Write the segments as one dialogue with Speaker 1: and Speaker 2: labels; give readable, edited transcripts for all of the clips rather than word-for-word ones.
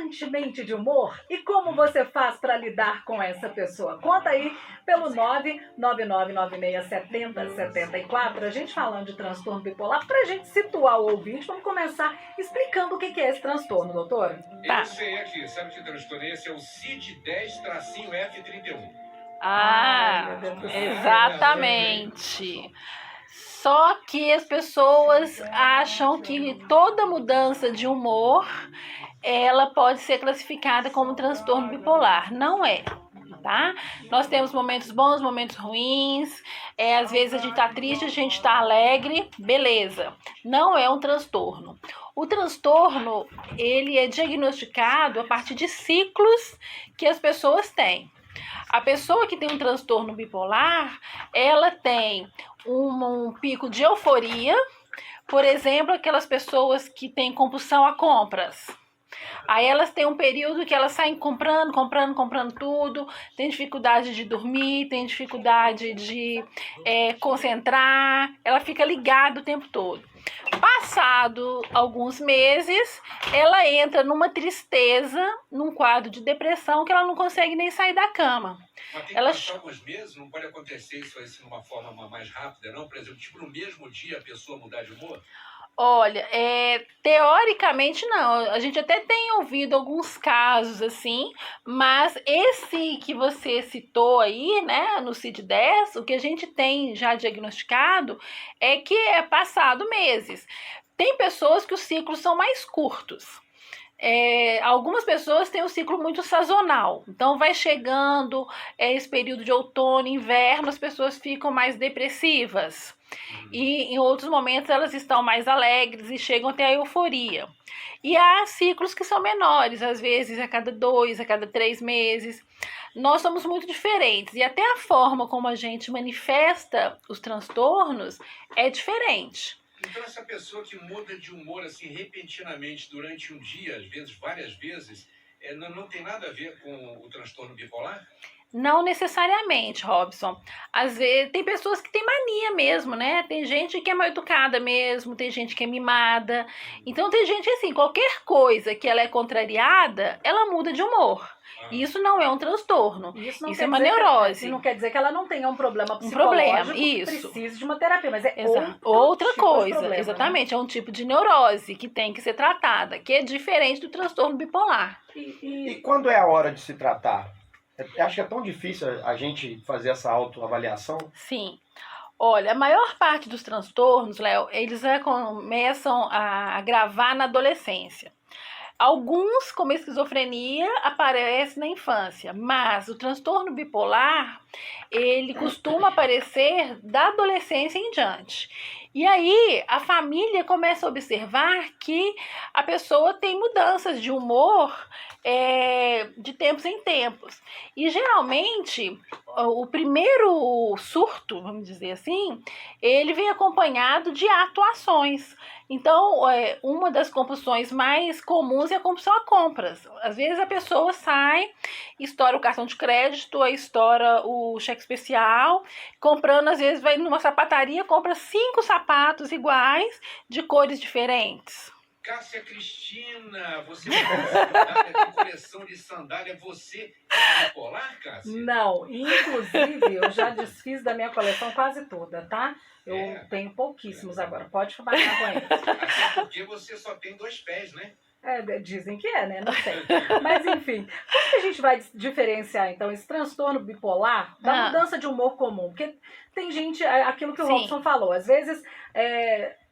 Speaker 1: constantemente de humor? E como você faz para lidar com essa pessoa? Conta aí pelo 999967074, a gente falando de transtorno bipolar, para a gente situar o ouvinte. Vamos começar explicando o que é esse transtorno, doutora.
Speaker 2: Eu sei aqui, sabe que transtorno é esse? É o CID-10-F31.
Speaker 3: Exatamente. Só que as pessoas acham que toda mudança de humor, ela pode ser classificada como transtorno bipolar. Não é, tá? Nós temos momentos bons, momentos ruins. Às vezes a gente tá triste, a gente tá alegre, beleza. Não é um transtorno. O transtorno, ele é diagnosticado a partir de ciclos que as pessoas têm. A pessoa que tem um transtorno bipolar, ela tem um pico de euforia, por exemplo, aquelas pessoas que têm compulsão a compras. Aí elas têm um período que elas saem comprando tudo, tem dificuldade de dormir, tem dificuldade de concentrar, ela fica ligada o tempo todo. Passado alguns meses, ela entra numa tristeza, num quadro de depressão que ela não consegue nem sair da cama.
Speaker 2: Mas tem que passar alguns meses? Não pode acontecer isso assim de uma forma mais rápida, não? Por exemplo, tipo, no mesmo dia a pessoa mudar de humor?
Speaker 3: Olha, teoricamente não. A gente até tem ouvido alguns casos assim, mas esse que você citou aí, né, no CID-10, o que a gente tem já diagnosticado é que é passado meses. Tem pessoas que os ciclos são mais curtos. Algumas pessoas têm um ciclo muito sazonal, então vai chegando esse período de outono, inverno, as pessoas ficam mais depressivas. E em outros momentos elas estão mais alegres e chegam até a euforia. E há ciclos que são menores, às vezes a cada 2, a cada 3 meses. Nós somos muito diferentes e até a forma como a gente manifesta os transtornos é diferente.
Speaker 2: Então essa pessoa que muda de humor assim repentinamente durante um dia, às vezes várias vezes, não tem nada a ver com o transtorno bipolar?
Speaker 3: Não necessariamente, Robson. Às vezes tem pessoas que têm mania mesmo, né? Tem gente que é mal educada mesmo, tem gente que é mimada. Então tem gente assim, qualquer coisa que ela é contrariada, ela muda de humor. Isso não é um transtorno. Isso é uma neurose.
Speaker 1: Isso não quer dizer que ela não tenha um problema psicológico,
Speaker 3: isso.
Speaker 1: Precise de uma terapia, mas
Speaker 3: outra
Speaker 1: tipo
Speaker 3: coisa.
Speaker 1: Problema,
Speaker 3: exatamente, né? É um tipo de neurose que tem que ser tratada, que é diferente do transtorno bipolar.
Speaker 4: E quando é a hora de se tratar? Eu acho que é tão difícil a gente fazer essa autoavaliação.
Speaker 3: Sim. Olha, a maior parte dos transtornos, Léo, eles começam a agravar na adolescência. Alguns, como a esquizofrenia, aparecem na infância, mas o transtorno bipolar, ele costuma aparecer da adolescência em diante. E aí, a família começa a observar que a pessoa tem mudanças de humor de tempos em tempos. E, geralmente, o primeiro surto, vamos dizer assim, ele vem acompanhado de atuações. Então, uma das compulsões mais comuns é a compulsão a compras. Às vezes a pessoa sai, estoura o cartão de crédito, estoura o cheque especial, comprando, às vezes vai numa sapataria, compra 5 sapatos iguais, de cores diferentes.
Speaker 2: Cássia Cristina, você tem coleção de sandália, você é bipolar, Cássia?
Speaker 1: Não, inclusive eu já desfiz da minha coleção quase toda, tá? Eu tenho pouquíssimos agora, pode trabalhar com eles.
Speaker 2: Até porque você só tem 2 pés, né?
Speaker 1: Dizem que né? Não sei. Mas enfim, como que a gente vai diferenciar então esse transtorno bipolar da mudança de humor comum? Porque tem gente, aquilo que o Robson falou, às vezes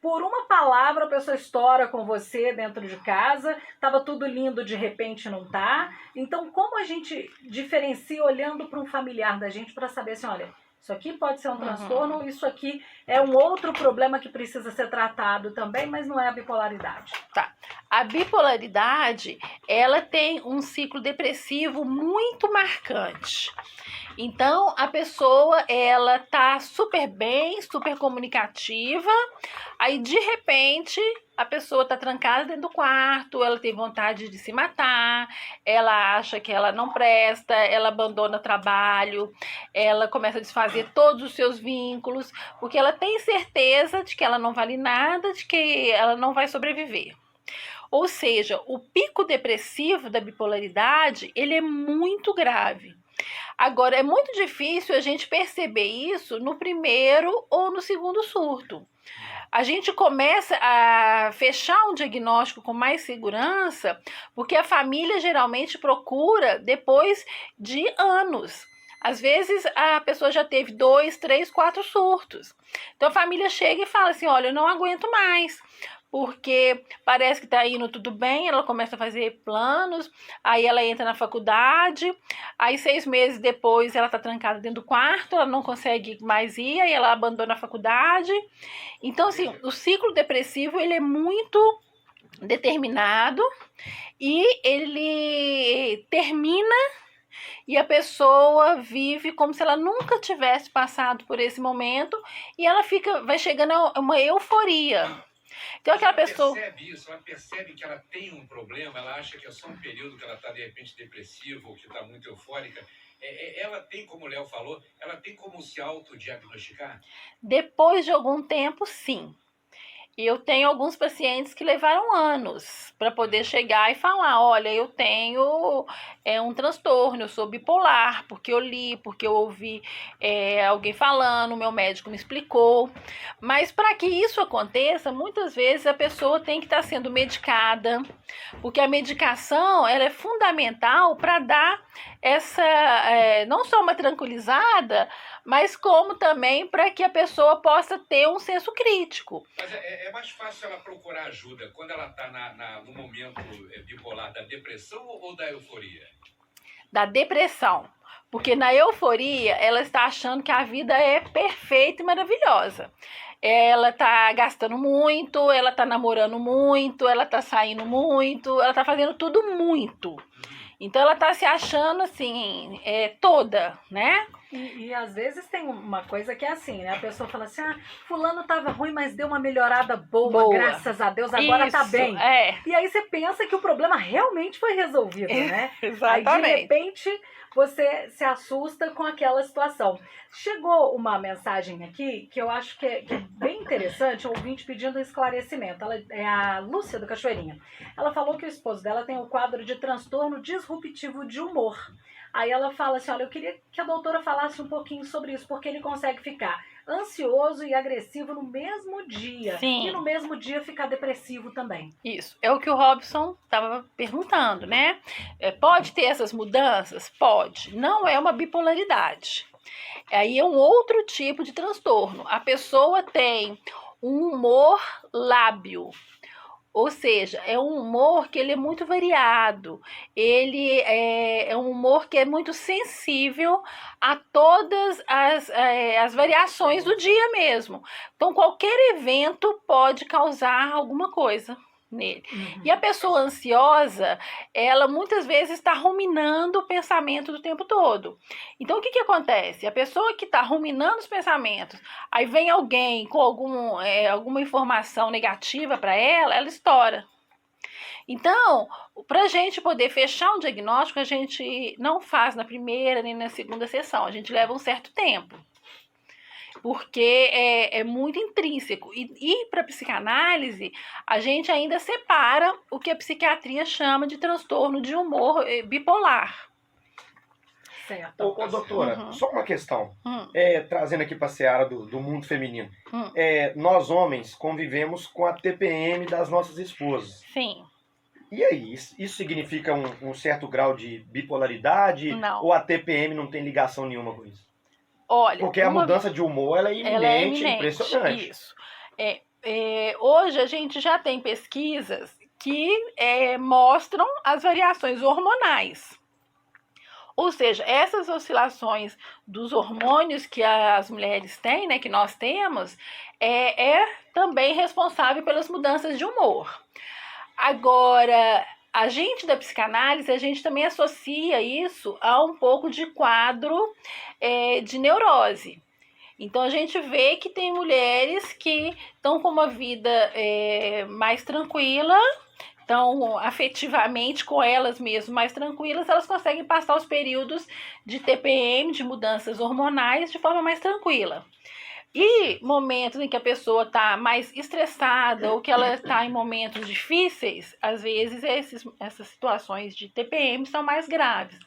Speaker 1: por uma palavra a pessoa estoura com você dentro de casa, tava tudo lindo, de repente não tá. Então como a gente diferencia olhando para um familiar da gente para saber assim, olha, isso aqui pode ser um transtorno, isso aqui é um outro problema que precisa ser tratado também, mas não é a bipolaridade.
Speaker 3: Tá. A bipolaridade, ela tem um ciclo depressivo muito marcante. Então, a pessoa, ela tá super bem, super comunicativa, aí de repente a pessoa tá trancada dentro do quarto, ela tem vontade de se matar, ela acha que ela não presta, ela abandona o trabalho, ela começa a desfazer todos os seus vínculos, porque ela tem certeza de que ela não vale nada, de que ela não vai sobreviver. Ou seja, o pico depressivo da bipolaridade, ele é muito grave. Agora, é muito difícil a gente perceber isso no primeiro ou no segundo surto. A gente começa a fechar um diagnóstico com mais segurança, porque a família geralmente procura depois de anos. Às vezes a pessoa já teve 2, 3, 4 surtos. Então a família chega e fala assim, olha, eu não aguento mais, porque parece que está indo tudo bem, ela começa a fazer planos, aí ela entra na faculdade, aí 6 meses depois ela está trancada dentro do quarto, ela não consegue mais ir, aí ela abandona a faculdade. Então, assim, o ciclo depressivo, ele é muito determinado e ele termina e a pessoa vive como se ela nunca tivesse passado por esse momento e ela vai chegando a uma euforia. Então aquela pessoa
Speaker 2: percebe isso, ela percebe que ela tem um problema, ela acha que é só um período que ela está de repente depressiva ou que está muito eufórica. Ela tem, como o Léo falou, ela tem como se autodiagnosticar?
Speaker 3: Depois de algum tempo, sim. Eu tenho alguns pacientes que levaram anos para poder chegar e falar, olha, eu tenho um transtorno, eu sou bipolar, porque eu li, porque eu ouvi alguém falando, o meu médico me explicou. Mas para que isso aconteça, muitas vezes a pessoa tem que estar sendo medicada, porque a medicação ela é fundamental para dar essa, não só uma tranquilizada, mas como também para que a pessoa possa ter um senso crítico.
Speaker 2: Mas é mais fácil ela procurar ajuda quando ela está no momento bipolar da depressão ou da euforia?
Speaker 3: Da depressão. Porque na euforia, ela está achando que a vida é perfeita e maravilhosa. Ela está gastando muito, ela está namorando muito, ela está saindo muito, ela está fazendo tudo muito. Então ela está se achando assim, toda, né?
Speaker 1: E às vezes tem uma coisa que é assim, né? A pessoa fala assim, fulano tava ruim, mas deu uma melhorada boa. Graças a Deus, agora tá bem. E aí você pensa que o problema realmente foi resolvido, né?
Speaker 3: Exatamente.
Speaker 1: Aí de repente você se assusta com aquela situação. Chegou uma mensagem aqui que eu acho que é bem interessante, um ouvinte pedindo um esclarecimento. Ela é a Lúcia do Cachoeirinha. Ela falou que o esposo dela tem um quadro de transtorno disruptivo de humor. Aí ela fala assim, olha, eu queria que a doutora falasse um pouquinho sobre isso, porque ele consegue ficar ansioso e agressivo no mesmo dia.
Speaker 3: Sim.
Speaker 1: E no mesmo dia ficar depressivo também.
Speaker 3: Isso, é o que o Robson estava perguntando, né? Pode ter essas mudanças? Pode. Não é uma bipolaridade. Aí é um outro tipo de transtorno. A pessoa tem um humor lábil. Ou seja, é um humor que ele é muito variado, ele é um humor que é muito sensível a todas as variações do dia mesmo. Então, qualquer evento pode causar alguma coisa nele. E a pessoa ansiosa, ela muitas vezes está ruminando o pensamento do tempo todo. Então, o que acontece? A pessoa que está ruminando os pensamentos, aí vem alguém com alguma informação negativa para ela estoura. Então, para a gente poder fechar um diagnóstico, a gente não faz na primeira nem na segunda sessão, a gente leva um certo tempo. Porque é muito intrínseco. E para a psicanálise, a gente ainda separa o que a psiquiatria chama de transtorno de humor bipolar.
Speaker 1: Certo.
Speaker 4: Ô, doutora, só uma questão. Trazendo aqui para a seara do mundo feminino. Nós, homens, convivemos com a TPM das nossas esposas.
Speaker 3: Sim.
Speaker 4: E aí, isso significa um certo grau de bipolaridade?
Speaker 3: Não.
Speaker 4: Ou a TPM não tem ligação nenhuma com isso?
Speaker 3: Olha,
Speaker 4: porque a mudança de humor ela é iminente, impressionante.
Speaker 3: Isso. Hoje a gente já tem pesquisas que mostram as variações hormonais. Ou seja, essas oscilações dos hormônios que as mulheres têm, né, que nós temos, é também responsável pelas mudanças de humor. Agora, a gente da psicanálise, a gente também associa isso a um pouco de quadro de neurose. Então, a gente vê que tem mulheres que estão com uma vida mais tranquila, estão afetivamente com elas mesmas mais tranquilas, elas conseguem passar os períodos de TPM, de mudanças hormonais, de forma mais tranquila. E momentos em que a pessoa está mais estressada ou que ela está em momentos difíceis, às vezes essas situações de TPM são mais graves.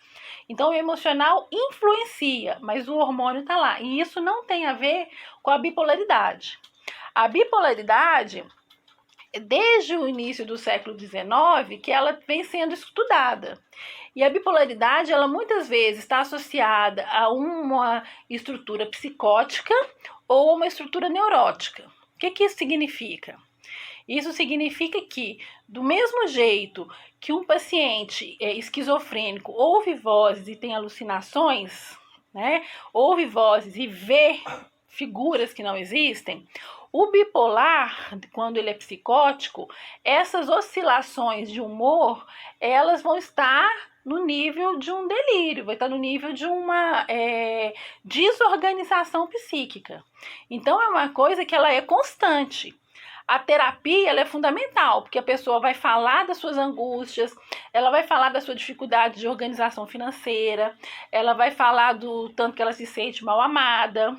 Speaker 3: Então, o emocional influencia, mas o hormônio está lá. E isso não tem a ver com a bipolaridade. A bipolaridade, desde o início do século XIX, que ela vem sendo estudada. E a bipolaridade, ela muitas vezes está associada a uma estrutura psicótica ou uma estrutura neurótica. O que isso significa? Isso significa que, do mesmo jeito que um paciente esquizofrênico ouve vozes e tem alucinações, né, ouve vozes e vê figuras que não existem, o bipolar, quando ele é psicótico, essas oscilações de humor, elas vão estar no nível de um delírio, vai estar no nível de uma desorganização psíquica. Então, é uma coisa que ela é constante. A terapia ela é fundamental, porque a pessoa vai falar das suas angústias, ela vai falar da sua dificuldade de organização financeira, ela vai falar do tanto que ela se sente mal amada,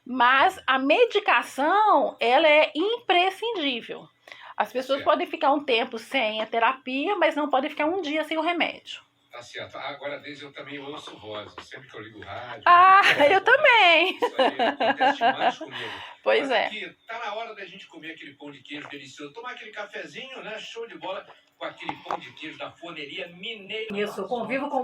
Speaker 3: mas a medicação ela é imprescindível. As pessoas podem ficar um tempo sem a terapia, mas não podem ficar um dia sem o remédio.
Speaker 2: Tá certo. Agora, desde eu também ouço vozes. Sempre que eu ligo o rádio...
Speaker 3: Eu também.
Speaker 2: Isso aí acontece demais comigo.
Speaker 3: Pois
Speaker 2: Mas
Speaker 3: é.
Speaker 2: aqui, tá na hora da gente comer aquele pão de queijo delicioso. Tomar aquele cafezinho, né? Show de bola com aquele pão de queijo da Forneria Mineira.
Speaker 1: Isso, eu convivo com